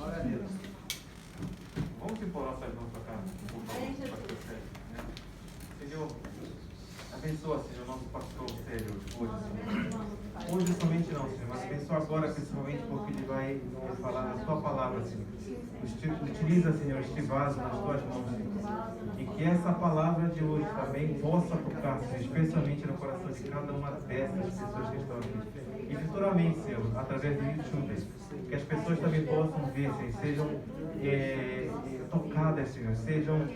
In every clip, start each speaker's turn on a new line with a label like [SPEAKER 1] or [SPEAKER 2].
[SPEAKER 1] Glória a Deus.
[SPEAKER 2] Vamos impor nossas mãos para cá. Senhor, abençoa, Senhor, nosso pastor Célio hoje, Senhor. Hoje somente não, Senhor, mas abençoa agora, principalmente porque ele vai falar a sua palavra, Senhor. Utiliza, Senhor, este vaso nas tuas mãos, Senhor. E que essa palavra de hoje também possa tocar, Senhor, especialmente no coração de cada uma dessas pessoas que estão aqui. E futuramente, Senhor, através do YouTube, que as pessoas também possam ver, Senhor, sejam tocadas, Senhor, sejam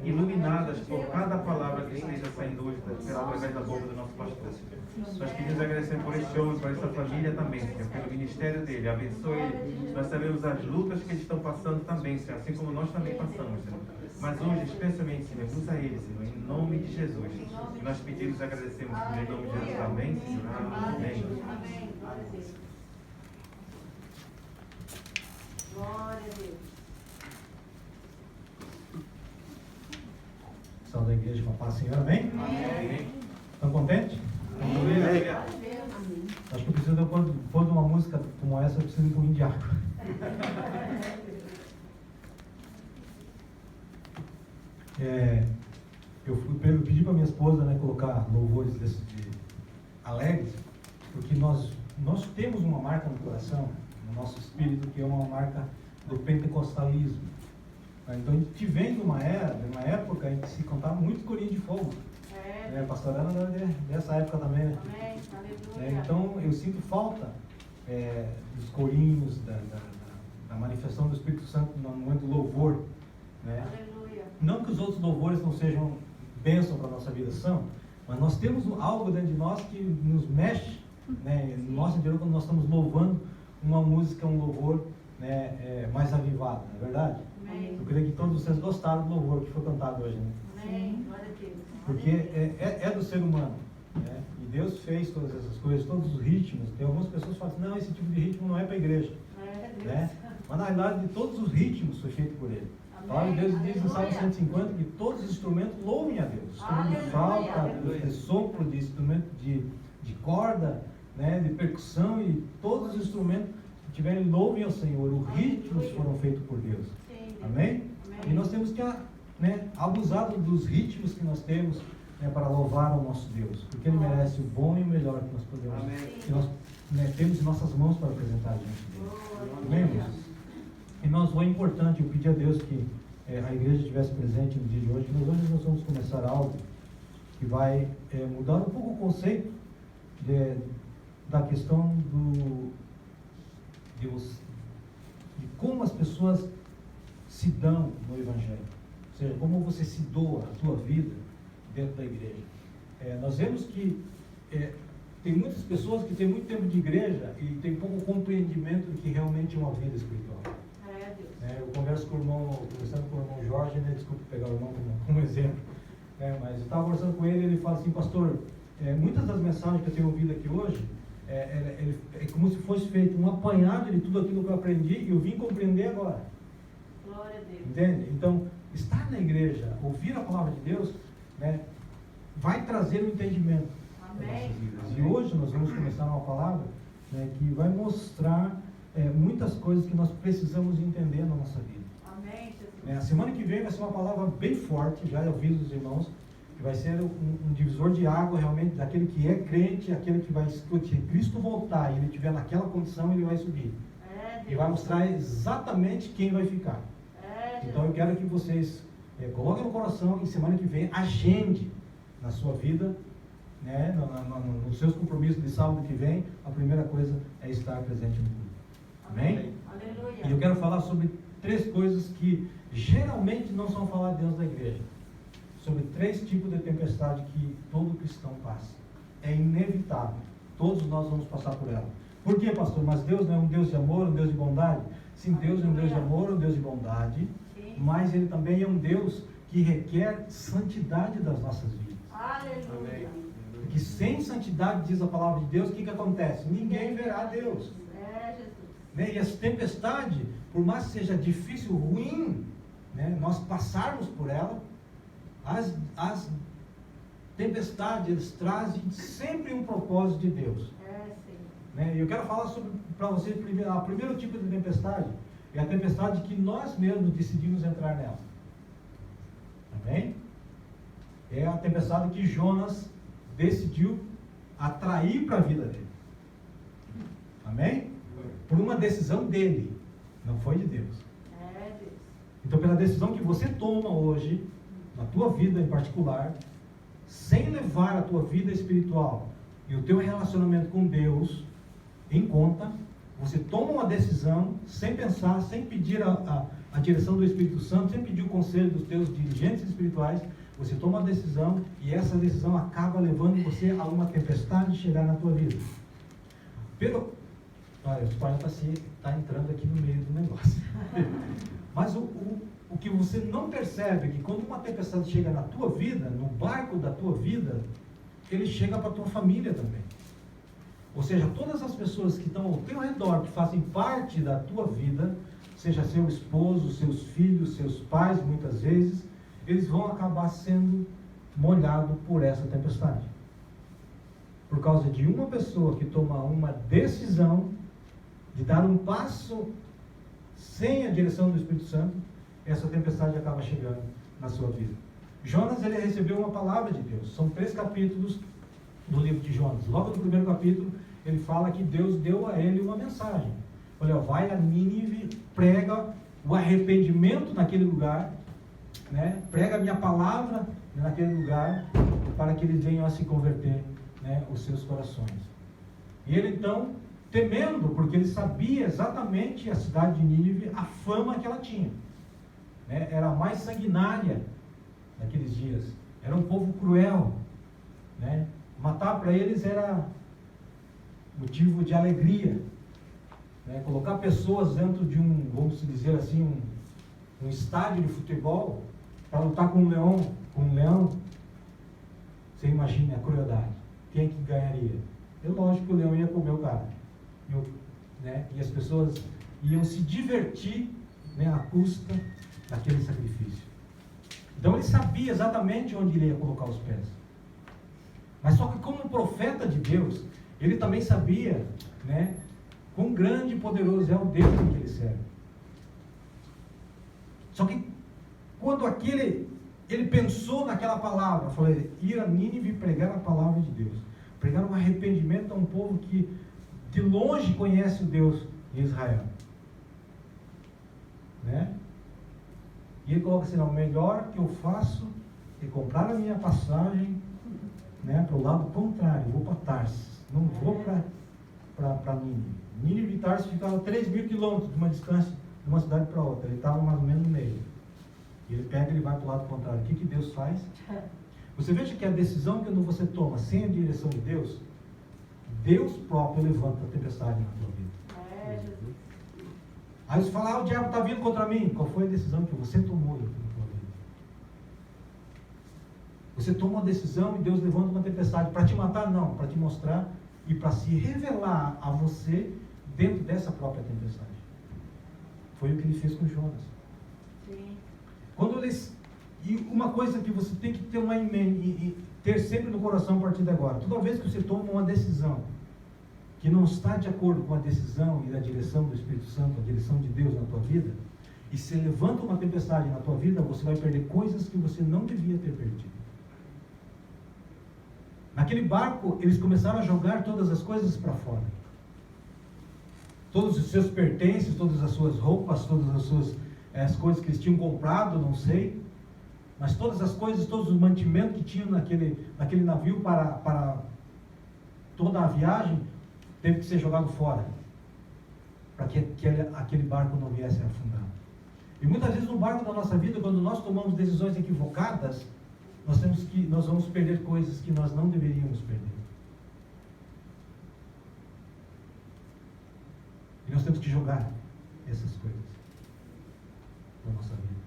[SPEAKER 2] iluminadas por cada palavra que esteja saindo hoje através da boca do nosso pastor. Nós pedimos agradecer por este homem, por essa família também, Senhor, pelo ministério dele. Abençoe ele. Nós sabemos as lutas que eles estão passando também, Senhor, assim como nós também passamos, Senhor. Mas hoje, especialmente, Senhor, usa ele, Senhor, em nome de Jesus. E nós pedimos e agradecemos por em nome de Jesus. Amém, Senhor. Amém.
[SPEAKER 3] Glória a Deus.
[SPEAKER 1] Salve da igreja, com a paz, Senhor. Amém?
[SPEAKER 2] Amém.
[SPEAKER 1] Estão contentes? Amém. Acho que eu preciso, depois de uma música como essa, eu preciso de um pouquinho de água. Eu pedi para minha esposa, né, colocar louvores alegres, porque nós temos uma marca no coração, no nosso espírito, que é uma marca do pentecostalismo. Então a gente vem de uma época em que se cantava muito corinho de fogo. A pastora Ana era dessa época também, né? Então eu sinto falta dos corinhos, da manifestação do Espírito Santo no momento do louvor, né? Não que os outros louvores não sejam bênção para a nossa vida, são, mas nós temos algo dentro de nós que nos mexe, né, no nosso interior, quando nós estamos louvando uma música, um louvor, né, mais avivado, não é verdade?
[SPEAKER 3] Amém.
[SPEAKER 1] Eu creio que todos vocês gostaram do louvor que foi cantado hoje, né?
[SPEAKER 3] Amém. Glória a Deus.
[SPEAKER 1] Porque é do ser humano, né? E Deus fez todas essas coisas, todos os ritmos. Tem algumas pessoas que falam assim, não, esse tipo de ritmo não é para a igreja, né? Mas na realidade, todos os ritmos foi feito por Ele. A palavra de Deus diz no Salmo 150 que todos os instrumentos louvem a Deus. Instrumento de flauta, de sopro, de instrumento de corda, né, de percussão, e todos os instrumentos que tiverem louvem ao Senhor. Os ritmos foram feitos por Deus. Amém? E nós temos que abusar dos ritmos que nós temos, né, para louvar o nosso Deus, porque Ele merece o bom e o melhor que nós podemos, que nós, né, temos em nossas mãos para apresentar diante dele. Amém, irmãos? E foi importante, eu pedi a Deus que a igreja estivesse presente no dia de hoje. Hoje nós vamos começar algo que vai mudar um pouco o conceito da questão de como as pessoas se dão no Evangelho, ou seja, como você se doa a tua vida dentro da igreja. Nós vemos que tem muitas pessoas que têm muito tempo de igreja e tem pouco compreendimento do que realmente é uma vida espiritual. Eu converso com conversando com o irmão Jorge, né? Desculpa pegar o irmão como exemplo, mas eu estava conversando com ele, ele fala assim, pastor, muitas das mensagens que eu tenho ouvido aqui hoje, é como se fosse feito um apanhado de tudo aquilo que eu aprendi e eu vim compreender agora.
[SPEAKER 3] Glória a Deus.
[SPEAKER 1] Entende? Então, estar na igreja, ouvir a palavra de Deus, né, vai trazer um entendimento para nossas vidas. E hoje nós vamos começar uma palavra, né, que vai mostrar muitas coisas que nós precisamos entender na nossa vida.
[SPEAKER 3] Amém, Jesus.
[SPEAKER 1] A semana que vem vai ser uma palavra bem forte, já aviso os irmãos, que vai ser um divisor de água realmente daquele que é crente, aquele que vai, se Cristo voltar e ele estiver naquela condição, ele vai subir. E vai mostrar exatamente quem vai ficar. Então eu quero que vocês coloquem no coração e semana que vem agende na sua vida, né, nos seus compromissos de sábado que vem, a primeira coisa é estar presente no culto. Amém?
[SPEAKER 3] Aleluia.
[SPEAKER 1] E eu quero falar sobre 3 coisas que geralmente não são faladas dentro da igreja. Sobre 3 tipos de tempestade que todo cristão passa. É inevitável. Todos nós vamos passar por ela. Por quê, pastor? Mas Deus não é um Deus de amor, um Deus de bondade? Sim, Deus é um Deus de amor, um Deus de bondade. Mas Ele também é um Deus que requer santidade das nossas vidas.
[SPEAKER 3] Aleluia.
[SPEAKER 1] Porque sem santidade, diz a palavra de Deus, o que acontece? Ninguém verá Deus. E essa tempestade, por mais que seja difícil, ruim, né, nós passarmos por ela, as tempestades, eles trazem sempre um propósito de Deus. né? E eu quero falar para vocês o primeiro tipo de tempestade é a tempestade que nós mesmos decidimos entrar nela. Amém? É a tempestade que Jonas decidiu atrair para a vida dele. Amém? Por uma decisão dele, não foi de Deus.
[SPEAKER 3] Deus.
[SPEAKER 1] Então, pela decisão que você toma hoje, na tua vida em particular, sem levar a tua vida espiritual e o teu relacionamento com Deus em conta, você toma uma decisão sem pensar, sem pedir a direção do Espírito Santo, sem pedir o conselho dos teus dirigentes espirituais, você toma uma decisão e essa decisão acaba levando você a uma tempestade chegar na tua vida. Olha, o spoiler está entrando aqui no meio do negócio. Mas o que você não percebe é que quando uma tempestade chega na tua vida, no barco da tua vida, ele chega para a tua família também. Ou seja, todas as pessoas que estão ao teu redor, que fazem parte da tua vida, seja seu esposo, seus filhos, seus pais, muitas vezes, eles vão acabar sendo molhados por essa tempestade. Por causa de uma pessoa que toma uma decisão de dar um passo sem a direção do Espírito Santo, essa tempestade acaba chegando na sua vida. Jonas, ele recebeu uma palavra de Deus. São 3 capítulos do livro de Jonas. Logo no primeiro capítulo, ele fala que Deus deu a ele uma mensagem. Olha, vai a Nínive, prega o arrependimento naquele lugar, né? Prega a minha palavra naquele lugar, para que eles venham a se converter, né, os seus corações. E ele então, temendo, porque ele sabia exatamente a cidade de Nínive, a fama que ela tinha, né? Era a mais sanguinária naqueles dias, era um povo cruel, né? Matar para eles era motivo de alegria, né? Colocar pessoas dentro de vamos dizer assim, um estádio de futebol para lutar com um leão, você imagina a crueldade. Quem que ganharia? É lógico que o leão ia comer o cara, né? E as pessoas iam se divertir, né, à custa daquele sacrifício. Então ele sabia exatamente onde ele ia colocar os pés. Mas só que como profeta de Deus, ele também sabia, né, quão grande e poderoso é o Deus que ele serve. Só que quando ele pensou naquela palavra, falou, ir a Nínive e pregar a palavra de Deus, pregar um arrependimento a um povo que de longe conhece o Deus de Israel, né? E ele coloca assim, não, o melhor que eu faço é comprar a minha passagem, né, para o lado contrário, vou para Tarsis, não vou para Nínive. Nínive e Tarsis ficavam 3.000 quilômetros de uma distância de uma cidade para outra, ele estava mais ou menos no meio. E ele pega e vai para o lado contrário. O que Deus faz? Você veja que a decisão que você toma sem a direção de Deus, Deus próprio levanta a tempestade na tua vida. Aí você fala, o diabo está vindo contra mim. Qual foi a decisão que você tomou na tua vida? Você toma uma decisão e Deus levanta uma tempestade para te matar? Não, para te mostrar e para se revelar a você dentro dessa própria tempestade. Foi o que ele fez com Jonas.
[SPEAKER 3] Sim.
[SPEAKER 1] E uma coisa que você tem que ter ter sempre no coração a partir de agora, toda vez que você toma uma decisão que não está de acordo com a decisão e a direção do Espírito Santo, a direção de Deus na tua vida, e se levanta uma tempestade na tua vida, você vai perder coisas que você não devia ter perdido. Naquele barco, eles começaram a jogar todas as coisas para fora. Todos os seus pertences, todas as suas roupas, todas as coisas que eles tinham comprado, não sei, mas todas as coisas, todos os mantimentos que tinham naquele navio para toda a viagem, teve que ser jogado fora, para que aquele barco não viesse a afundar. E muitas vezes no barco da nossa vida, quando nós tomamos decisões equivocadas, nós vamos perder coisas que nós não deveríamos perder. E nós temos que jogar essas coisas na nossa vida.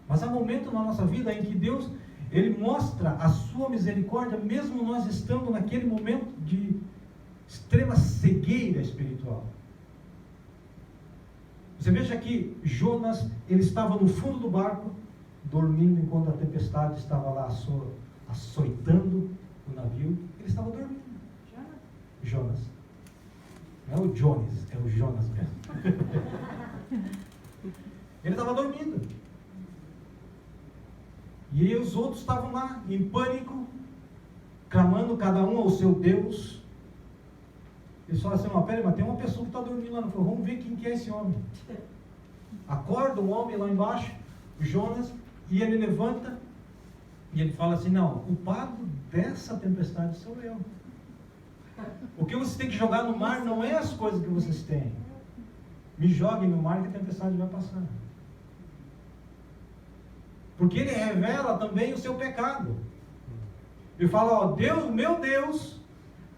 [SPEAKER 1] Mas há momentos na nossa vida em que Deus, Ele mostra a sua misericórdia, mesmo nós estando naquele momento de extrema cegueira espiritual. Você veja que Jonas, ele estava no fundo do barco, dormindo enquanto a tempestade estava lá açoitando o navio. Ele estava dormindo. Jonas. Não é o Jones, é o Jonas mesmo. Ele estava dormindo. E os outros estavam lá, em pânico, clamando cada um ao seu Deus. Eles falaram assim, peraí, mas tem uma pessoa que está dormindo lá. Falou, vamos ver quem que é esse homem. Acorda um homem lá embaixo, o Jonas, e ele levanta, e ele fala assim, não, o culpado dessa tempestade sou eu. O que vocês têm que jogar no mar não é as coisas que vocês têm. Me joguem no mar que a tempestade vai passar. Porque ele revela também o seu pecado. Ele fala, Deus, meu Deus,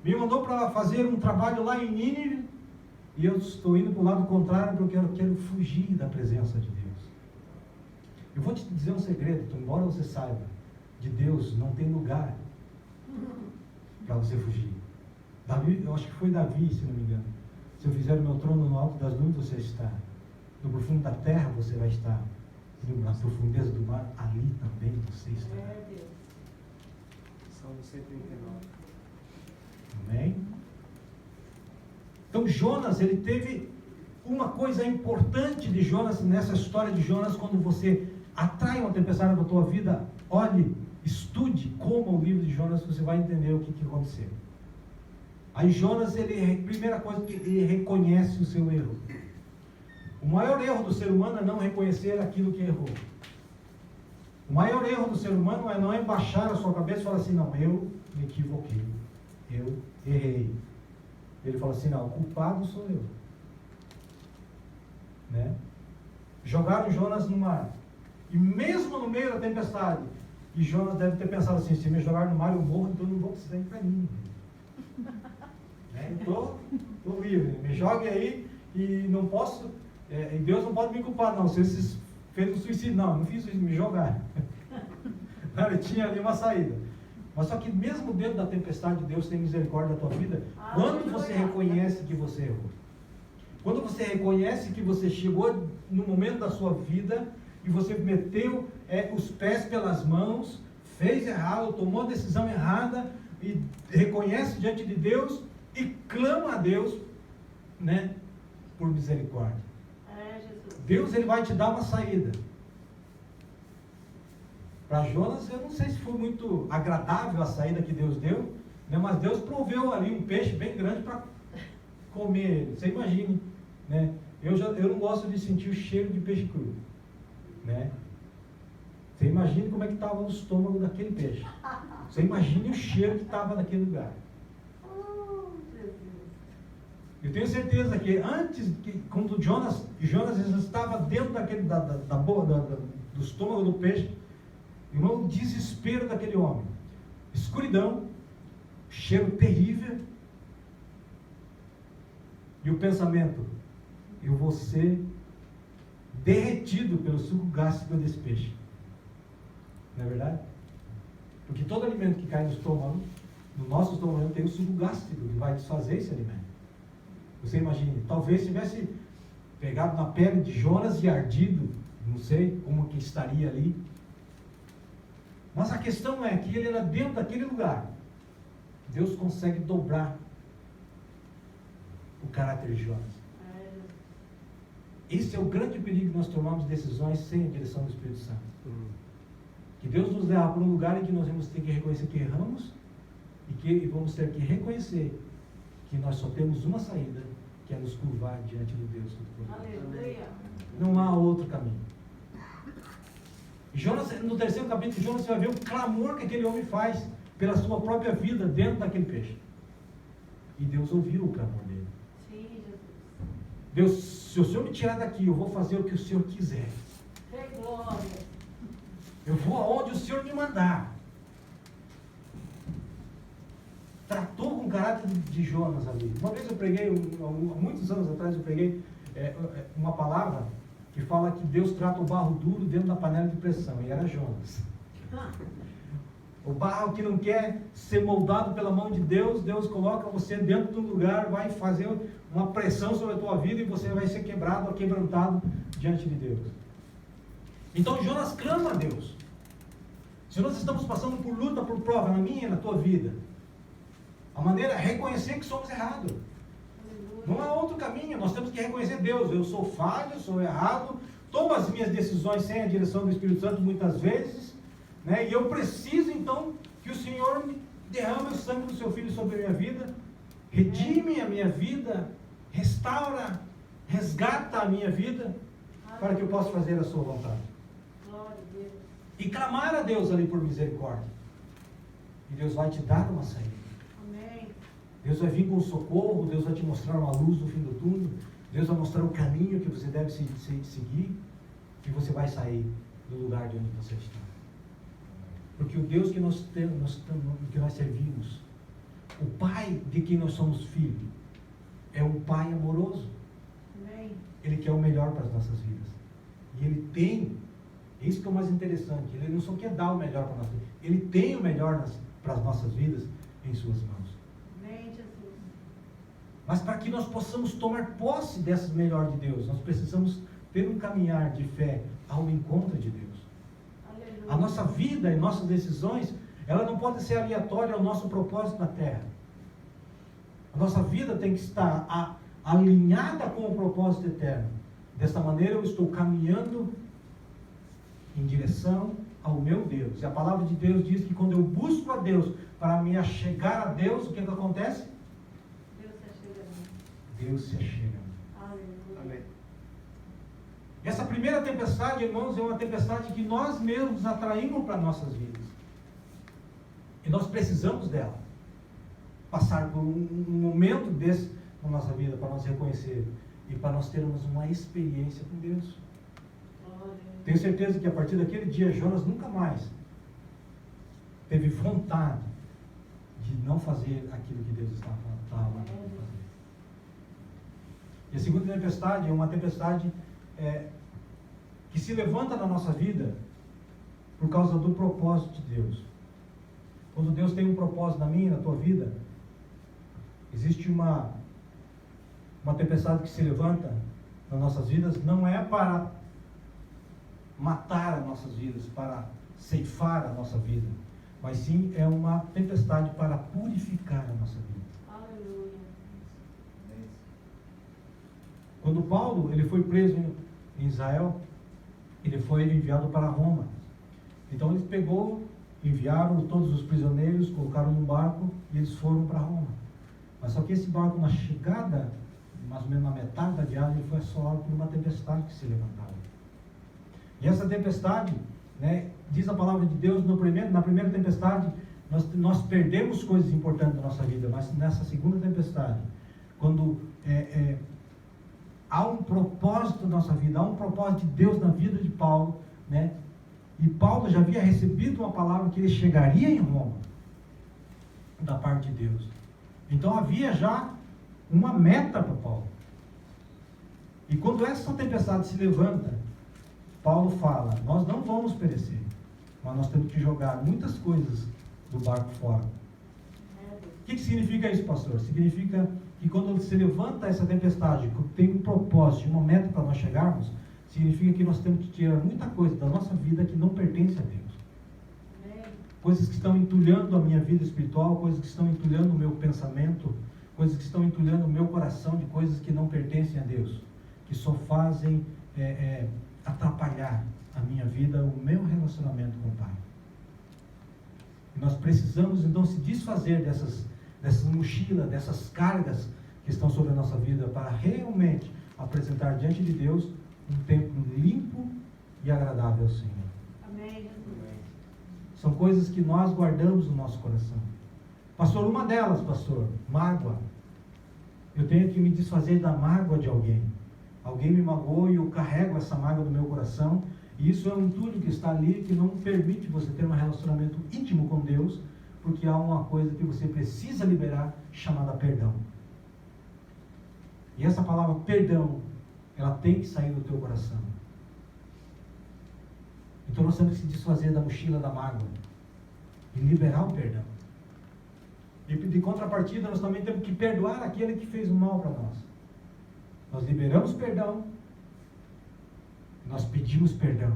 [SPEAKER 1] me mandou para fazer um trabalho lá em Nínive, e eu estou indo para o lado contrário porque eu quero fugir da presença de Deus. Eu vou te dizer um segredo, embora você saiba, de Deus não tem lugar para você fugir. Davi, eu acho que foi Davi, se não me engano. Se eu fizer o meu trono no alto das nuvens, você está. No profundo da terra, você vai estar. Na profundeza do mar, ali também você está.
[SPEAKER 4] Salmo 139.
[SPEAKER 1] Amém? Então Jonas, ele teve uma coisa importante de Jonas, nessa história de Jonas, quando você atrai uma tempestade na tua vida, olhe, estude como o livro de Jonas, você vai entender o que aconteceu. Aí Jonas, primeira coisa, que ele reconhece o seu erro. O maior erro do ser humano é não reconhecer aquilo que errou. O maior erro do ser humano é não baixar a sua cabeça e falar assim, não, eu me equivoquei, eu errei. Ele fala assim, não, o culpado sou eu. Né? Jogaram Jonas no mar. E mesmo no meio da tempestade, e Jonas deve ter pensado assim, se me jogar no mar eu morro, então eu não vou precisar ir para mim. Estou livre, me jogue aí e não posso, e Deus não pode me culpar, não. Você fez um suicídio, não fiz suicídio, me jogaram. Ele tinha ali uma saída. Mas só que mesmo dentro da tempestade, Deus tem misericórdia da tua vida, quando você reconhece que você errou. Quando você reconhece que você chegou no momento da sua vida e você meteu os pés pelas mãos, fez errado, tomou a decisão errada e reconhece diante de Deus e clama a Deus, né, por misericórdia. Deus, ele vai te dar uma saída. Para Jonas, eu não sei se foi muito agradável a saída que Deus deu, né, mas Deus proveu ali um peixe bem grande para comer ele. Você imagine, né? Eu não gosto de sentir o cheiro de peixe cru, né? Você imagine como é que estava o estômago daquele peixe. Você imagine o cheiro que estava naquele lugar. Eu tenho certeza que quando Jonas estava dentro daquele, do estômago do peixe, irmão, o desespero daquele homem, escuridão, cheiro terrível, e o pensamento, eu vou ser derretido pelo suco gástrico desse peixe. Não é verdade? Porque todo alimento que cai no estômago, no nosso estômago tem o suco gástrico que vai desfazer esse alimento. Você imagine, talvez tivesse pegado na pele de Jonas e ardido, não sei como que estaria ali. Mas a questão é que ele era dentro daquele lugar. Deus consegue dobrar o caráter de Jonas. Esse é o grande perigo que nós tomamos decisões sem a direção do Espírito Santo. Que Deus nos leva para um lugar em que nós vamos ter que reconhecer que erramos e vamos ter que reconhecer que nós só temos uma saída, que é nos curvar diante de Deus.
[SPEAKER 3] Aleluia.
[SPEAKER 1] Não há outro caminho. Jonas, no terceiro capítulo de Jonas, você vai ver o clamor que aquele homem faz pela sua própria vida dentro daquele peixe. E Deus ouviu o clamor dele.
[SPEAKER 3] Sim, Jesus.
[SPEAKER 1] Deus, se o Senhor me tirar daqui, eu vou fazer o que o Senhor quiser.
[SPEAKER 3] Glória.
[SPEAKER 1] Eu vou aonde o Senhor me mandar. Tratou com o caráter de Jonas ali. Uma vez eu preguei, há muitos anos atrás, eu preguei uma palavra que fala que Deus trata o barro duro dentro da panela de pressão, e era Jonas. O barro que não quer ser moldado pela mão de Deus, Deus coloca você dentro do lugar, vai fazer uma pressão sobre a tua vida e você vai ser quebrado ou quebrantado diante de Deus. Então Jonas clama a Deus. Se nós estamos passando por luta, por prova, na minha e na tua vida, A maneira é reconhecer que somos errados. Não há outro caminho, nós temos que reconhecer Deus. Eu sou falho, sou errado, tomo as minhas decisões sem a direção do Espírito Santo muitas vezes, né? E eu preciso então que o Senhor me derrame o sangue do seu Filho sobre a minha vida, redime a minha vida, restaura, resgata a minha vida, para que eu possa fazer a sua vontade. E clamar a Deus ali por misericórdia. E Deus vai te dar uma saída. Deus vai vir com socorro, Deus vai te mostrar uma luz no fim do túnel, Deus vai mostrar o caminho que você deve seguir, e você vai sair do lugar de onde você está. Porque o Deus que nós servimos, o Pai de quem nós somos filhos, é um Pai amoroso. Ele quer o melhor para as nossas vidas. E Ele tem, isso que é o mais interessante, Ele não só quer dar o melhor para nós, Ele tem o melhor para as nossas vidas em suas mãos. Mas para que nós possamos tomar posse dessa melhor de Deus, nós precisamos ter um caminhar de fé ao encontro de Deus. Aleluia. A nossa vida e nossas decisões, ela não pode ser aleatória ao nosso propósito na terra. A nossa vida tem que estar alinhada com o propósito eterno. Desta maneira eu estou caminhando em direção ao meu Deus. E a palavra de Deus diz que quando eu busco a Deus para me achegar a Deus, o que acontece? Deus se achega. Amém. Essa primeira tempestade, irmãos, é uma tempestade que nós mesmos atraímos para nossas vidas. E nós precisamos dela. Passar por um momento desse na nossa vida para nós reconhecer e para nós termos uma experiência com Deus. Tenho certeza que a partir daquele dia Jonas nunca mais teve vontade de não fazer aquilo que Deus estava mandando fazer. E a segunda tempestade é uma tempestade que se levanta na nossa vida por causa do propósito de Deus. Quando Deus tem um propósito na minha e na tua vida, existe uma tempestade que se levanta nas nossas vidas, não é para matar as nossas vidas, para ceifar a nossa vida, mas sim é uma tempestade para purificar a nossa vida. Quando Paulo ele foi preso em Israel, ele foi enviado para Roma. Então eles enviaram todos os prisioneiros, colocaram num barco e eles foram para Roma. Mas só que esse barco, na chegada, mais ou menos na metade da viagem, ele foi assolado por uma tempestade que se levantava. E essa tempestade, né, diz a palavra de Deus, na primeira tempestade, nós perdemos coisas importantes da nossa vida, mas nessa segunda tempestade, quando há um propósito na nossa vida, há um propósito de Deus na vida de Paulo, né? E Paulo já havia recebido uma palavra que ele chegaria em Roma, da parte de Deus. Então havia já uma meta para Paulo. E quando essa tempestade se levanta, Paulo fala, nós não vamos perecer, mas nós temos que jogar muitas coisas do barco fora. O que significa isso, pastor? Significa que quando se levanta essa tempestade, tem um propósito, uma meta para nós chegarmos, significa que nós temos que tirar muita coisa da nossa vida que não pertence a Deus. Coisas que estão entulhando a minha vida espiritual, coisas que estão entulhando o meu pensamento, coisas que estão entulhando o meu coração de coisas que não pertencem a Deus, que só fazem atrapalhar a minha vida, o meu relacionamento com o Pai. E nós precisamos então se desfazer dessas mochilas, dessas cargas que estão sobre a nossa vida, para realmente apresentar diante de Deus um templo limpo e agradável ao Senhor.
[SPEAKER 3] Amém.
[SPEAKER 1] São coisas que nós guardamos no nosso coração. Pastor, uma delas, pastor, mágoa. Eu tenho que me desfazer da mágoa de alguém. Alguém me magoou e eu carrego essa mágoa no meu coração. E isso é um entulho que está ali, que não permite você ter um relacionamento íntimo com Deus, porque há uma coisa que você precisa liberar, chamada perdão. E essa palavra perdão, ela tem que sair do teu coração. Então nós temos que se desfazer da mochila da mágoa e liberar o perdão. E de contrapartida, nós também temos que perdoar aquele que fez o mal para nós. Nós liberamos perdão, nós pedimos perdão.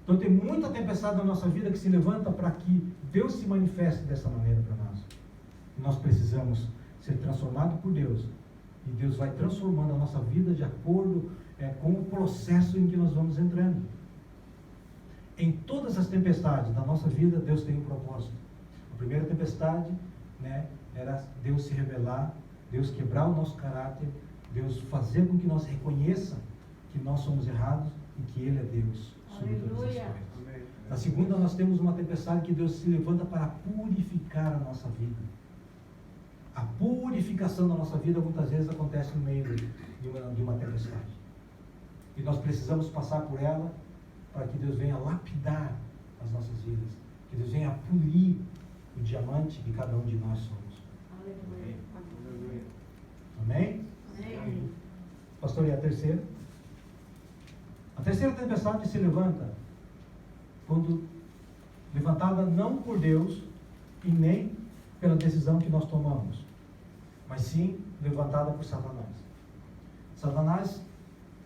[SPEAKER 1] Então tem muita tempestade na nossa vida que se levanta para que Deus se manifeste dessa maneira para nós. E nós precisamos ser transformados por Deus. E Deus vai transformando a nossa vida de acordo com o processo em que nós vamos entrando. Em todas as tempestades da nossa vida, Deus tem um propósito. A primeira tempestade, né, era Deus se revelar, Deus quebrar o nosso caráter, Deus fazer com que nós reconheça que nós somos errados e que Ele é Deus sobre todas as
[SPEAKER 3] Aleluia.
[SPEAKER 1] coisas. Na segunda, nós temos uma tempestade que Deus se levanta para purificar a nossa vida. A purificação da nossa vida muitas vezes acontece no meio de uma tempestade. E nós precisamos passar por ela para que Deus venha lapidar as nossas vidas. Que Deus venha polir o diamante que cada um de nós somos.
[SPEAKER 3] Aleluia.
[SPEAKER 1] Amém?
[SPEAKER 3] Amém.
[SPEAKER 1] Pastor, e a terceira? A terceira tempestade se levanta quando levantada não por Deus e nem pela decisão que nós tomamos, mas sim levantada por Satanás. Satanás,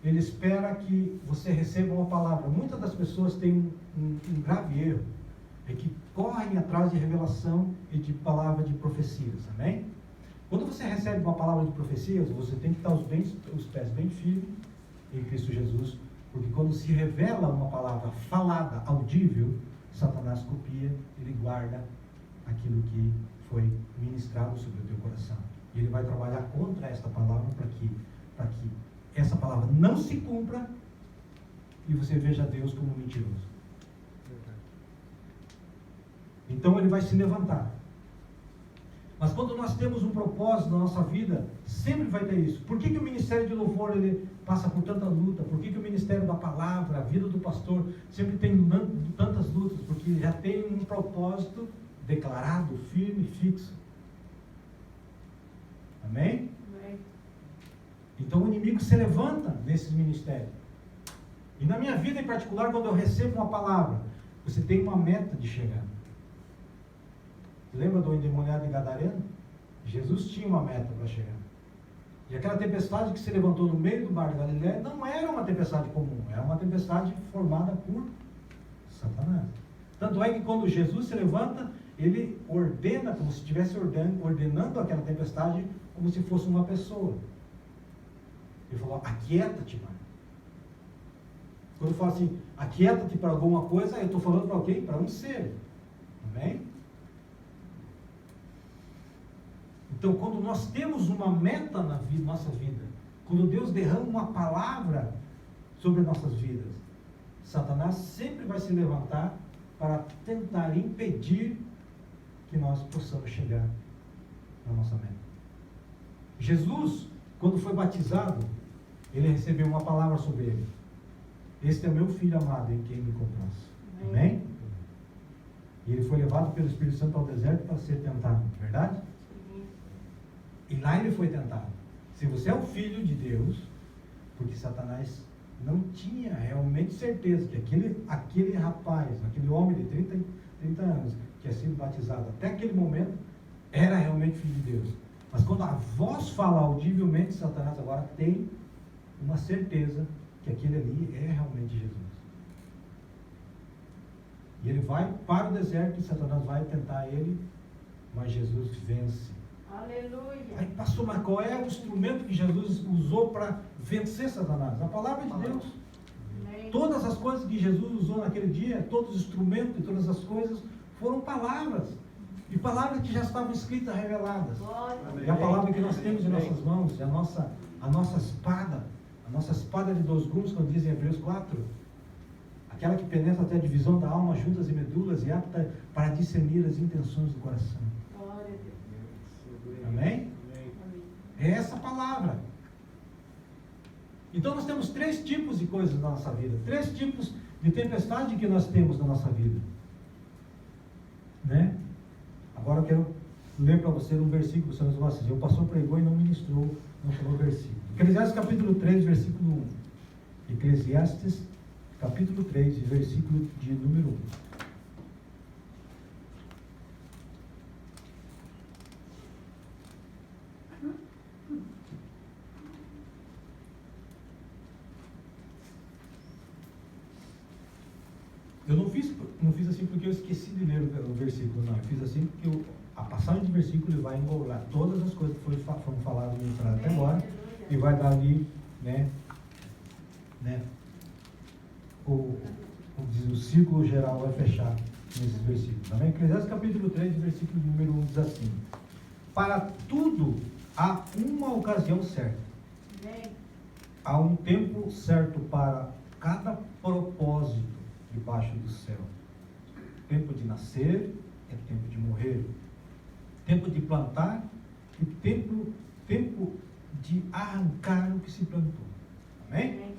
[SPEAKER 1] ele espera que você receba uma palavra. Muitas das pessoas têm um grave erro, é que correm atrás de revelação e de palavra de profecias, amém? Quando você recebe uma palavra de profecias, você tem que estar os pés bem firmes em Cristo Jesus, porque quando se revela uma palavra falada, audível, Satanás copia, ele guarda aquilo que foi ministrado sobre o teu coração. E ele vai trabalhar contra esta palavra para que essa palavra não se cumpra e você veja Deus como mentiroso. Então ele vai se levantar. Mas quando nós temos um propósito na nossa vida, sempre vai ter isso. Por que o ministério de louvor ele passa por tanta luta? Por que o ministério da palavra, a vida do pastor, sempre tem tantas lutas? Porque já tem um propósito declarado, firme e fixo. Amém?
[SPEAKER 3] Amém.
[SPEAKER 1] Então o inimigo se levanta nesses ministérios. E na minha vida em particular, quando eu recebo uma palavra, você tem uma meta de chegar. Lembra do endemoniado de Gadareno? Jesus tinha uma meta para chegar. E aquela tempestade que se levantou no meio do mar de Galileia não era uma tempestade comum, era uma tempestade formada por Satanás. Tanto é que quando Jesus se levanta, ele ordena, como se estivesse ordenando aquela tempestade como se fosse uma pessoa. Ele falou, aquieta-te, mano. Quando eu falo assim, aquieta-te para alguma coisa, eu estou falando para alguém, para um ser. Amém? Então, quando nós temos uma meta na nossa vida, quando Deus derrama uma palavra sobre nossas vidas, Satanás sempre vai se levantar para tentar impedir que nós possamos chegar na nossa meta. Jesus, quando foi batizado, ele recebeu uma palavra sobre ele. Este é meu filho amado, em quem me comprazo. Amém? E ele foi levado pelo Espírito Santo ao deserto para ser tentado, verdade? E lá ele foi tentado. Se você é o filho de Deus, porque Satanás não tinha realmente certeza que aquele rapaz, aquele homem de 30 anos, que tinha sido batizado até aquele momento, era realmente filho de Deus. Mas quando a voz fala audivelmente, Satanás agora tem uma certeza que aquele ali é realmente Jesus. E ele vai para o deserto e Satanás vai tentar ele, mas Jesus vence.
[SPEAKER 3] Aleluia.
[SPEAKER 1] Aí, pastor, mas qual é o instrumento que Jesus usou para vencer Satanás? A palavra de Deus.
[SPEAKER 3] Amém.
[SPEAKER 1] Todas as coisas que Jesus usou naquele dia, todos os instrumentos e todas as coisas, foram palavras. E palavras que já estavam escritas, reveladas.
[SPEAKER 3] Glória.
[SPEAKER 1] E a palavra que nós temos em nossas mãos, é a nossa espada de 2 gumes, como diz em Hebreus 4, aquela que penetra até a divisão da alma, juntas e medulas, e apta para discernir as intenções do coração.
[SPEAKER 3] Glória a Deus.
[SPEAKER 1] Amém?
[SPEAKER 3] Amém.
[SPEAKER 1] É essa palavra. Então nós temos 3 tipos de coisas na nossa vida, 3 tipos de tempestade que nós temos na nossa vida. Né? Agora eu quero ler para você um versículo, São José. O pastor pregou e não ministrou, não falou o versículo. Eclesiastes capítulo 3, versículo 1. Eclesiastes capítulo 3, versículo de número 1. Eu não fiz assim porque eu esqueci de ler o versículo, não. Eu fiz assim porque a passagem de versículo ele vai engolar todas as coisas que foram faladas até agora e vai dar ali, né, o círculo geral vai fechar nesses versículos. Amém? Eclesiastes capítulo 3, versículo número 1 diz assim: para tudo há uma ocasião certa. Há um tempo certo para cada propósito debaixo do céu. Tempo de nascer é tempo de morrer. Tempo de plantar e tempo de arrancar o que se plantou. Amém?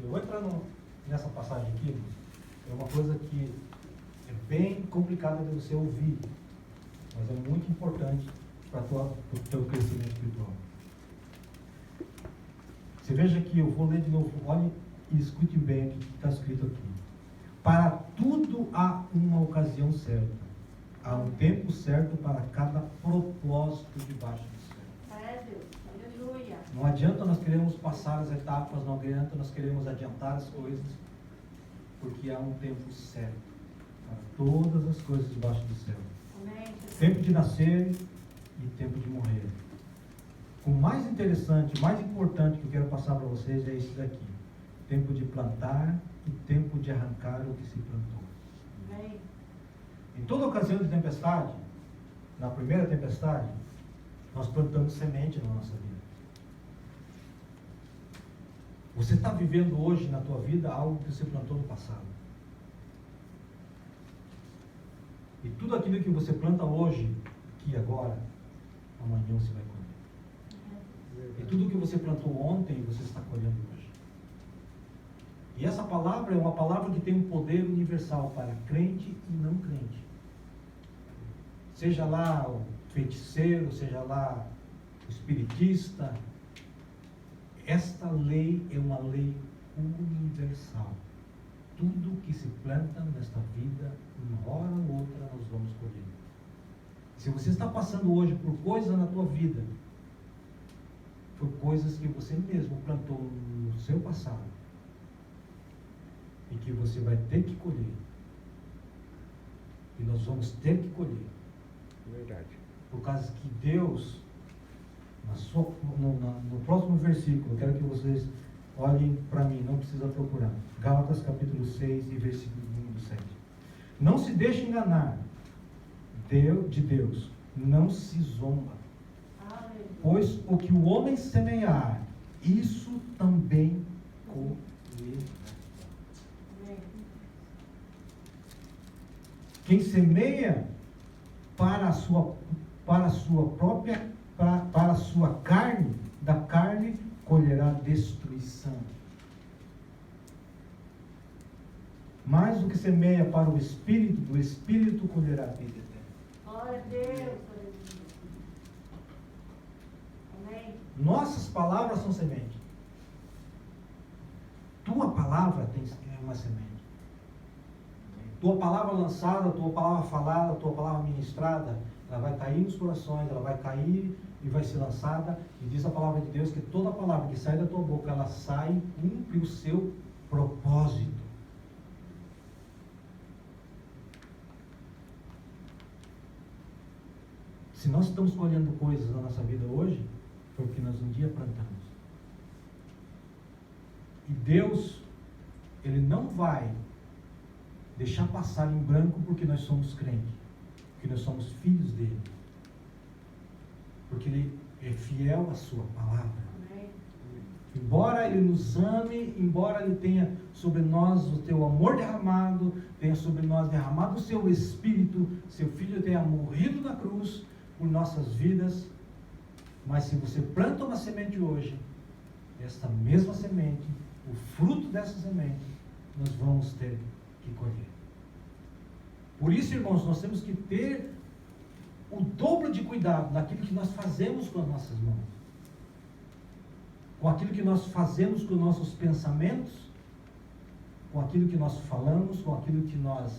[SPEAKER 1] Eu vou entrar nessa passagem aqui. É uma coisa que é bem complicada de você ouvir, mas é muito importante para o teu crescimento espiritual. Você veja que eu vou ler de novo, olhe e escute bem o que está escrito aqui. Para tudo há uma ocasião certa. Há um tempo certo para cada propósito debaixo do céu.
[SPEAKER 3] É, Deus. Aleluia.
[SPEAKER 1] Não adianta nós queremos passar as etapas, não adianta nós queremos adiantar as coisas, porque há um tempo certo para todas as coisas debaixo do céu.
[SPEAKER 3] Amém.
[SPEAKER 1] Tempo de nascer e tempo de morrer. O mais interessante, o mais importante que eu quero passar para vocês é isso daqui. Tempo de plantar e tempo de arrancar o que se plantou.
[SPEAKER 3] Amém.
[SPEAKER 1] Em toda ocasião de tempestade, na primeira tempestade, nós plantamos semente na nossa vida. Você está vivendo hoje na tua vida algo que você plantou no passado. E tudo aquilo que você planta hoje, aqui e agora, amanhã você vai colher. E tudo que você plantou ontem, você está colhendo hoje. E essa palavra é uma palavra que tem um poder universal para crente e não crente. Seja lá o feiticeiro, seja lá o espiritista, esta lei é uma lei universal. Tudo que se planta nesta vida, uma hora ou outra nós vamos colher. Se você está passando hoje por coisas na tua vida, por coisas que você mesmo plantou no seu passado, e que você vai ter que colher, e nós vamos ter que colher.
[SPEAKER 4] Verdade.
[SPEAKER 1] Por causa que Deus, no próximo versículo, eu quero que vocês olhem para mim, não precisa procurar. Gálatas capítulo 6 e versículo número 7. Não se deixe enganar de Deus, não se zomba.
[SPEAKER 3] Aleluia.
[SPEAKER 1] Pois o que o homem semear, isso também colherá.
[SPEAKER 3] Amém.
[SPEAKER 1] Quem semeia para a sua carne, da carne colherá destruição. Mas o que semeia para o Espírito, do Espírito colherá vida eterna.
[SPEAKER 3] Glória a Deus. Aleluia. Amém.
[SPEAKER 1] Nossas palavras são semente. Tua palavra é uma semente. Tua palavra lançada, tua palavra falada, tua palavra ministrada, ela vai cair nos corações, ela vai cair e vai ser lançada. E diz a palavra de Deus que toda palavra que sai da tua boca, ela sai e cumpre o seu propósito. Se nós estamos colhendo coisas na nossa vida hoje, foi porque nós um dia plantamos. E Deus, Ele não vai deixar passar em branco porque nós somos crentes, porque nós somos filhos dele, porque Ele é fiel à sua palavra.
[SPEAKER 3] Amém.
[SPEAKER 1] Embora Ele nos ame, embora Ele tenha sobre nós o teu amor derramado, tenha sobre nós derramado o seu Espírito, seu Filho tenha morrido na cruz por nossas vidas, mas se você planta uma semente hoje, esta mesma semente, o fruto dessa semente, nós vamos ter que colher. Por isso, irmãos, nós temos que ter o dobro de cuidado naquilo que nós fazemos com as nossas mãos, com aquilo que nós fazemos com nossos pensamentos, com aquilo que nós falamos, com aquilo que nós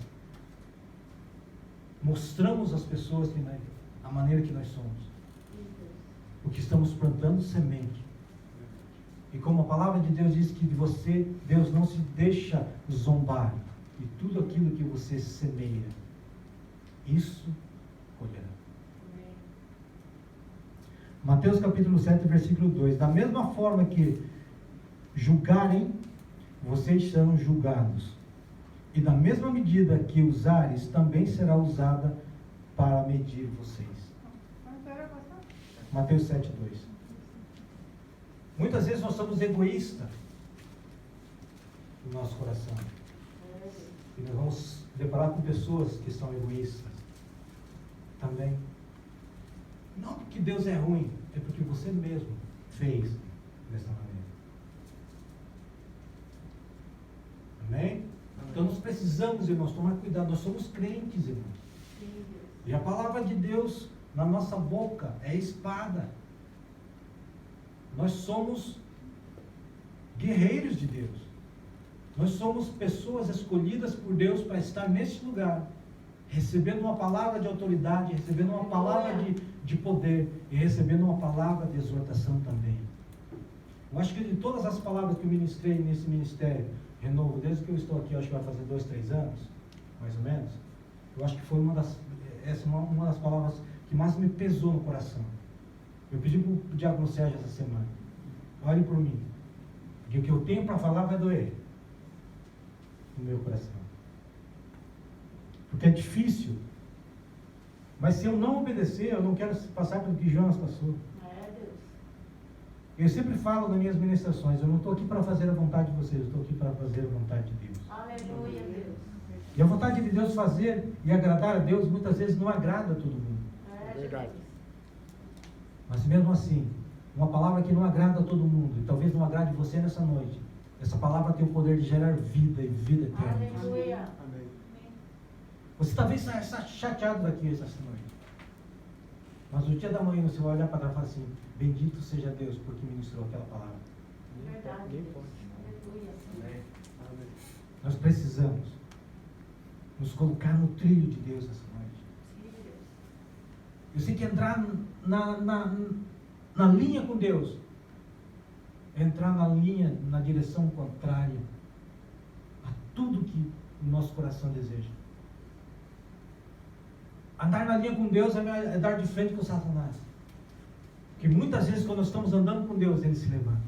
[SPEAKER 1] mostramos às pessoas a maneira que nós somos. Porque estamos plantando semente. E como a palavra de Deus diz que de você, Deus não se deixa zombar. E tudo aquilo que você semeia, isso colherá. Mateus capítulo 7, versículo 2. Da mesma forma que julgarem, vocês serão julgados. E da mesma medida que usares, também será usada para medir vocês. Mateus 7, 2. Muitas vezes nós somos egoístas no nosso coração. E nós vamos deparar com pessoas que são egoístas também. Não porque Deus é ruim, é porque você mesmo fez dessa maneira. Amém? Então nós precisamos, irmãos, tomar cuidado. Nós somos crentes, irmãos. E a palavra de Deus na nossa boca é espada. Nós somos guerreiros de Deus. Nós somos pessoas escolhidas por Deus para estar neste lugar, recebendo uma palavra de autoridade, recebendo uma palavra de poder e recebendo uma palavra de exortação também. Eu acho que de todas as palavras que eu ministrei nesse ministério Renovo, desde que eu estou aqui, acho que vai fazer 2, 3 anos, mais ou menos, eu acho que foi uma das palavras que mais me pesou no coração. Eu pedi para o diácono Sérgio essa semana: olhe por mim, porque o que eu tenho para falar vai doer no meu coração, porque é difícil, mas se eu não obedecer, eu não quero passar pelo que Jonas passou. Eu sempre falo nas minhas ministrações: eu não estou aqui para fazer a vontade de vocês, eu estou aqui para fazer a vontade de Deus.
[SPEAKER 3] Aleluia, Deus.
[SPEAKER 1] E a vontade de Deus fazer e agradar a Deus muitas vezes não agrada a todo mundo.
[SPEAKER 3] Verdade.
[SPEAKER 1] Mas mesmo assim, uma palavra que não agrada a todo mundo, e talvez não agrade você nessa noite, essa palavra tem o poder de gerar vida e vida eterna.
[SPEAKER 3] Aleluia.
[SPEAKER 1] Você talvez saia chateado daqui essa noite, mas no dia da manhã você vai olhar para trás e falar assim: bendito seja Deus porque ministrou aquela palavra.
[SPEAKER 3] Verdade. Aleluia.
[SPEAKER 1] Nós precisamos nos colocar no trilho de Deus essa noite. Eu sei que entrar na linha com Deus, entrar na linha, na direção contrária a tudo que o nosso coração deseja. Andar na linha com Deus é dar de frente com Satanás. Porque muitas vezes quando nós estamos andando com Deus, ele se levanta.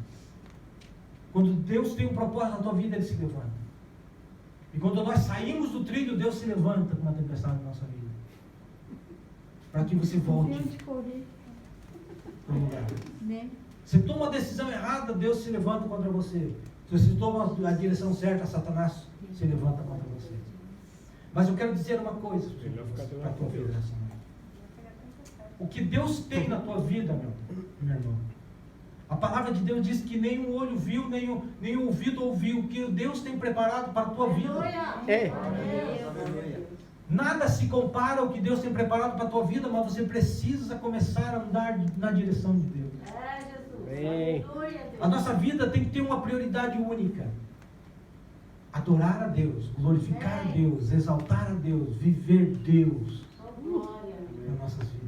[SPEAKER 1] Quando Deus tem um propósito na tua vida, ele se levanta. E quando nós saímos do trilho, Deus se levanta com uma tempestade na nossa vida, para que você volte para o lugar. Você toma uma decisão errada, Deus se levanta contra você. Se você toma a direção certa, Satanás se levanta contra você. Mas eu quero dizer uma coisa para a tua vida nessa noite. O que Deus tem na tua vida, meu irmão, a palavra de Deus diz que nem o olho viu, nem o ouvido ouviu, o que Deus tem preparado para a tua vida. Nada se compara ao que Deus tem preparado para a tua vida, mas você precisa começar a andar na direção de Deus. A nossa vida tem que ter uma prioridade única: adorar a Deus, glorificar a Deus, exaltar a Deus, viver Deus nas nossas vidas.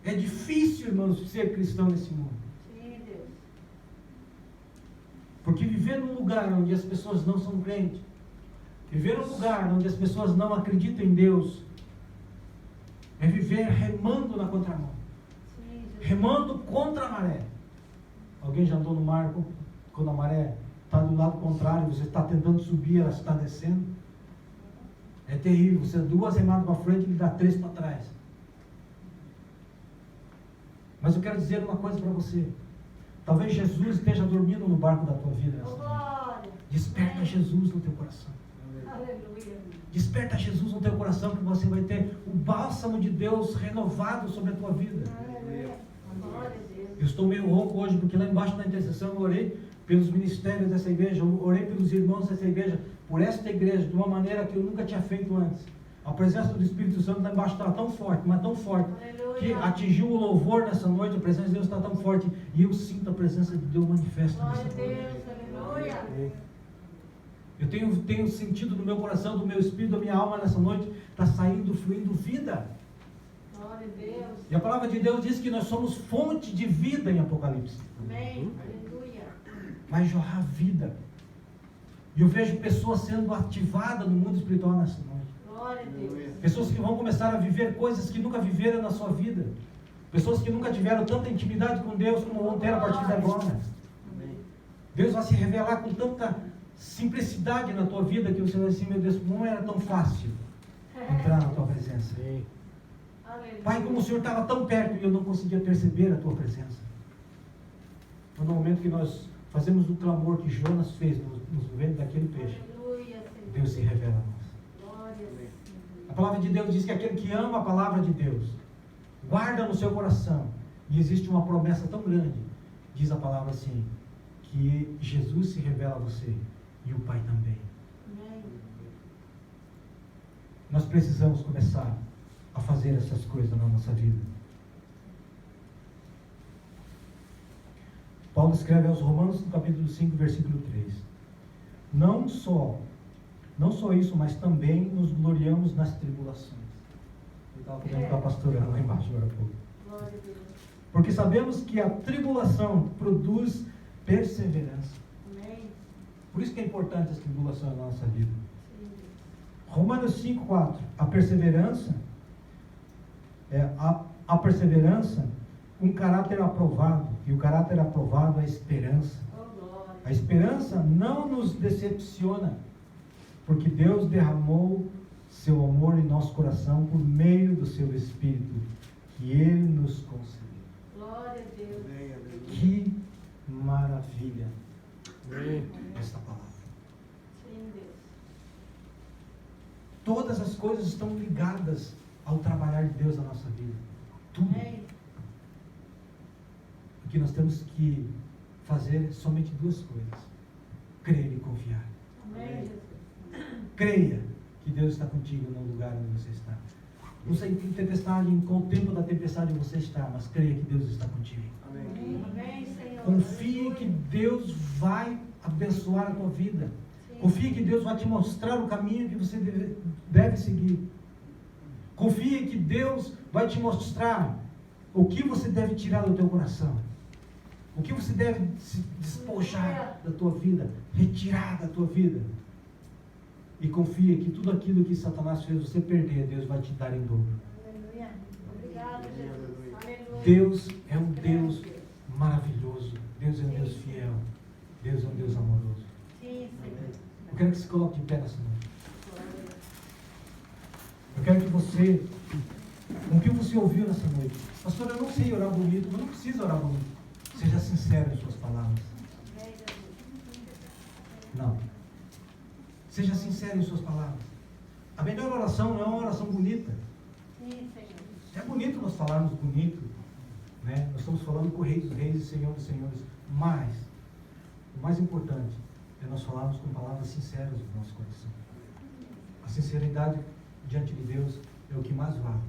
[SPEAKER 1] É difícil, irmãos, ser cristão nesse mundo.
[SPEAKER 3] Sim, Deus.
[SPEAKER 1] Porque viver num lugar onde as pessoas não são crentes, viver num lugar onde as pessoas não acreditam em Deus, é viver remando na contramão, remando contra a maré. Alguém já andou no mar quando a maré está do lado contrário, você está tentando subir, ela está descendo? É terrível. Você dá 2 remadas para frente e ele dá 3 para trás. Mas eu quero dizer uma coisa para você: talvez Jesus esteja dormindo no barco da tua vida nessa noite. Desperta Jesus no teu coração.
[SPEAKER 3] Aleluia.
[SPEAKER 1] Desperta Jesus no teu coração, que você vai ter o bálsamo de Deus renovado sobre a tua vida.
[SPEAKER 3] Aleluia. Glória a Deus.
[SPEAKER 1] Eu estou meio rouco hoje, porque lá embaixo na intercessão eu orei pelos ministérios dessa igreja, eu orei pelos irmãos dessa igreja, por esta igreja, de uma maneira que eu nunca tinha feito antes. A presença do Espírito Santo lá embaixo estava tão forte, mas tão forte, que atingiu o louvor nessa noite. A presença de Deus está tão forte, e eu sinto a presença de Deus manifesta nessa noite.
[SPEAKER 3] Glória a Deus. Aleluia.
[SPEAKER 1] Eu tenho sentido no meu coração, do meu espírito, da minha alma nessa noite, está saindo, fluindo vida.
[SPEAKER 3] Glória a Deus.
[SPEAKER 1] E a palavra de Deus diz que nós somos fonte de vida em Apocalipse.
[SPEAKER 3] Amém. Aleluia.
[SPEAKER 1] Vai jorrar vida. E eu vejo pessoas sendo ativadas no mundo espiritual nessa noite.
[SPEAKER 3] Glória a Deus.
[SPEAKER 1] Pessoas que vão começar a viver coisas que nunca viveram na sua vida. Pessoas que nunca tiveram tanta intimidade com Deus como vão ter a partir de agora. Deus vai se revelar com tanta simplicidade na tua vida que você vai dizer, meu Deus, não era tão fácil entrar na tua presença.
[SPEAKER 3] Aleluia.
[SPEAKER 1] Pai, como o Senhor estava tão perto e eu não conseguia perceber a tua presença. Foi no momento que nós fazemos o clamor que Jonas fez nos ventres daquele peixe,
[SPEAKER 3] Aleluia, Senhor.
[SPEAKER 1] Deus se revela a nós.
[SPEAKER 3] Glória a Deus.
[SPEAKER 1] A palavra de Deus diz que aquele que ama a palavra de Deus, guarda no seu coração, e existe uma promessa tão grande, diz a palavra assim, que Jesus se revela a você, e o Pai também.
[SPEAKER 3] Amém.
[SPEAKER 1] Nós precisamos começar a fazer essas coisas na nossa vida. Paulo escreve aos Romanos, no capítulo 5, versículo 3. Não só isso, mas também nos gloriamos nas tribulações. Eu estava falando com a pastora lá embaixo agora há pouco.
[SPEAKER 3] Glória a Deus.
[SPEAKER 1] Porque sabemos que a tribulação produz perseverança.
[SPEAKER 3] Amém.
[SPEAKER 1] Por isso que é importante as tribulações na nossa vida.
[SPEAKER 3] Sim.
[SPEAKER 1] Romanos 5,4. A perseverança a perseverança, um caráter aprovado, e o caráter aprovado é a esperança.
[SPEAKER 3] Oh, glória.
[SPEAKER 1] A esperança não nos decepciona, porque Deus derramou seu amor em nosso coração por meio do seu Espírito, que Ele nos concedeu.
[SPEAKER 3] Glória a Deus.
[SPEAKER 1] Que maravilha esta palavra.
[SPEAKER 3] Sim, Deus.
[SPEAKER 1] Todas as coisas estão ligadas ao trabalhar de Deus na nossa vida. Tudo.
[SPEAKER 3] Amém.
[SPEAKER 1] O que nós temos que fazer somente duas coisas: crer e confiar.
[SPEAKER 3] Amém, Jesus.
[SPEAKER 1] Creia que Deus está contigo no lugar onde você está. Não sei em que tempestade, em qual tempo da tempestade você está, mas creia que Deus está contigo.
[SPEAKER 3] Amém, Senhor.
[SPEAKER 1] Confie que Deus vai abençoar a tua vida.
[SPEAKER 3] Sim.
[SPEAKER 1] Confie que Deus vai te mostrar o caminho que você deve seguir. Confie que Deus vai te mostrar o que você deve tirar do teu coração. O que você deve se despojar da tua vida, retirar da tua vida. E confia que tudo aquilo que Satanás fez você perder, Deus vai te dar em dobro.
[SPEAKER 3] Aleluia. Obrigado, Jesus. Aleluia.
[SPEAKER 1] Deus é um Deus maravilhoso. Deus é um Deus fiel. Deus é um Deus amoroso.
[SPEAKER 3] Sim, Senhor.
[SPEAKER 1] Eu quero que você coloque de pé nessa noite.
[SPEAKER 3] Glória.
[SPEAKER 1] Eu quero que você, com o que você ouviu nessa noite, pastor, eu não sei orar bonito, mas não precisa orar bonito. Seja sincero em suas palavras.
[SPEAKER 3] Amém, Jesus.
[SPEAKER 1] Não. Seja sincero em suas palavras. A melhor oração não é uma oração bonita.
[SPEAKER 3] Sim, Senhor.
[SPEAKER 1] É bonito nós falarmos bonito, né? Nós estamos falando com o Rei dos Reis e Senhor dos Senhores, mas o mais importante é nós falarmos com palavras sinceras do nosso coração. A sinceridade diante de Deus é o que mais vale.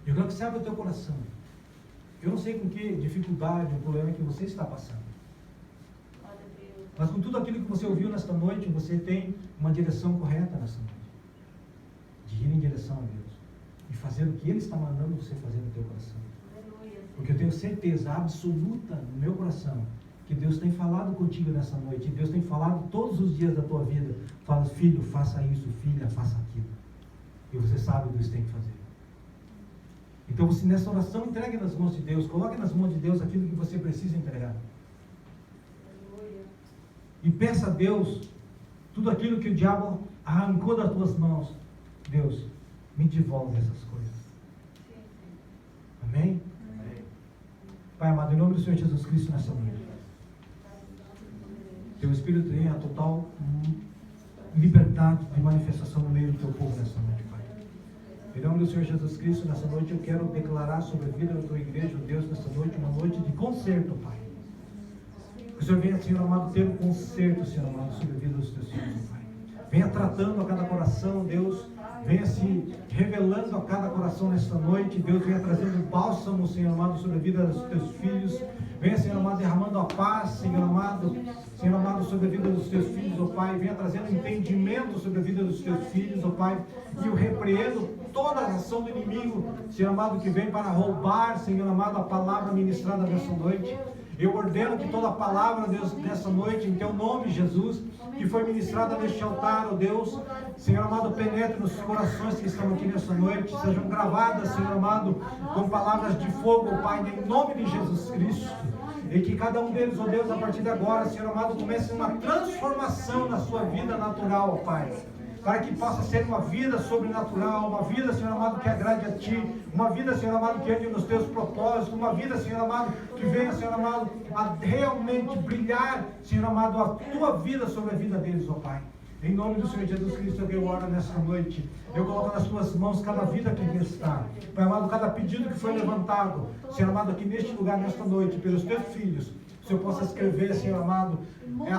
[SPEAKER 1] Eu quero que você abra o teu coração. Eu não sei com que dificuldade ou problema que você está passando,
[SPEAKER 3] Glória a Deus.
[SPEAKER 1] mas com tudo aquilo que você ouviu nesta noite, você tem uma direção correta nesta noite. De ir em direção a Deus e fazer o que Ele está mandando você fazer no teu coração.
[SPEAKER 3] Aleluia.
[SPEAKER 1] Porque eu tenho certeza absoluta no meu coração que Deus tem falado contigo nessa noite. E Deus tem falado todos os dias da tua vida. Fala, filho, faça isso, filha, faça aquilo. E você sabe o que você tem que fazer. Então você nessa oração entregue nas mãos de Deus. Coloque nas mãos de Deus aquilo que você precisa entregar.
[SPEAKER 3] Aleluia.
[SPEAKER 1] E peça a Deus tudo aquilo que o diabo arrancou das tuas mãos. Deus, me devolve essas coisas.
[SPEAKER 3] Sim, Senhor.
[SPEAKER 1] Amém? Pai amado, em nome do Senhor Jesus Cristo nessa noite. Teu Espírito tem a total liberdade de manifestação no meio do teu povo nessa noite, Pai. Em nome do Senhor Jesus Cristo, nessa noite eu quero declarar sobre a vida da tua igreja, Deus, nessa noite, uma noite de conserto, Pai. Que o Senhor venha, Senhor amado, ter um conserto, Senhor amado, sobre a vida dos teus filhos, Pai. Venha tratando a cada coração, Deus, venha se revelando a cada coração nesta noite. Deus venha trazendo bálsamo, Senhor amado, sobre a vida dos teus filhos. Venha, Senhor amado, derramando a paz, Senhor amado, sobre a vida dos teus filhos, ó Pai. Venha trazendo entendimento sobre a vida dos teus filhos, ó Pai. E eu repreendo toda a ação do inimigo, Senhor amado, que vem para roubar, Senhor amado, a palavra ministrada nessa noite. Eu ordeno que toda a palavra, Deus, nessa noite, em teu nome, Jesus, que foi ministrada neste altar, ó Deus, Senhor amado, penetre nos corações que estão aqui nessa noite, sejam gravadas, Senhor amado, com palavras de fogo, ó Pai, em nome de Jesus Cristo. E que cada um deles, ó Deus, a partir de agora, Senhor amado, comece uma transformação na sua vida natural, ó Pai. Para que possa ser uma vida sobrenatural, uma vida, Senhor amado, que agrade a Ti, uma vida, Senhor amado, que ande nos Teus propósitos, uma vida, Senhor amado, que venha, Senhor amado, a realmente brilhar, Senhor amado, a Tua vida sobre a vida deles, ó Pai. Em nome do Senhor Jesus Cristo, eu oro nesta noite. Eu coloco nas Tuas mãos cada vida que aqui está. Pai amado, cada pedido que foi levantado, Senhor amado, aqui neste lugar, nesta noite, pelos Teus filhos, o Senhor possa escrever, Senhor amado,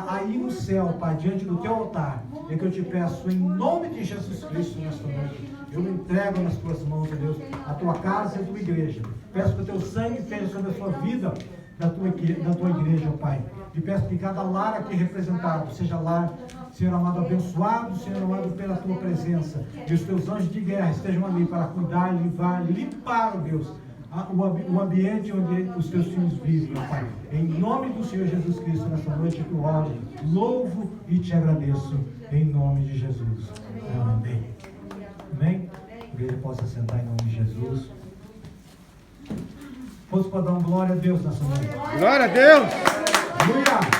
[SPEAKER 1] aí no céu, Pai, diante do Teu altar. É que eu te peço, em nome de Jesus Cristo, nesta noite. Eu me entrego nas Tuas mãos, ó Deus, a Tua casa e a Tua igreja. Peço que o Teu sangue esteja sobre a sua vida, da tua igreja, ó Pai. E peço que cada lar aqui representado seja lar, Senhor amado, abençoado, Senhor amado, pela Tua presença. E os Teus anjos de guerra estejam ali para cuidar, limpar, ó Deus, o ambiente onde os Teus filhos vivem, ó Pai. Em nome do Senhor Jesus Cristo, nessa noite eu oro, louvo e te agradeço, em nome de Jesus. Amém. Amém? A igreja possa sentar em nome de Jesus. Todos podem dar glória a Deus nessa noite.
[SPEAKER 4] Glória a Deus!
[SPEAKER 1] Aleluia!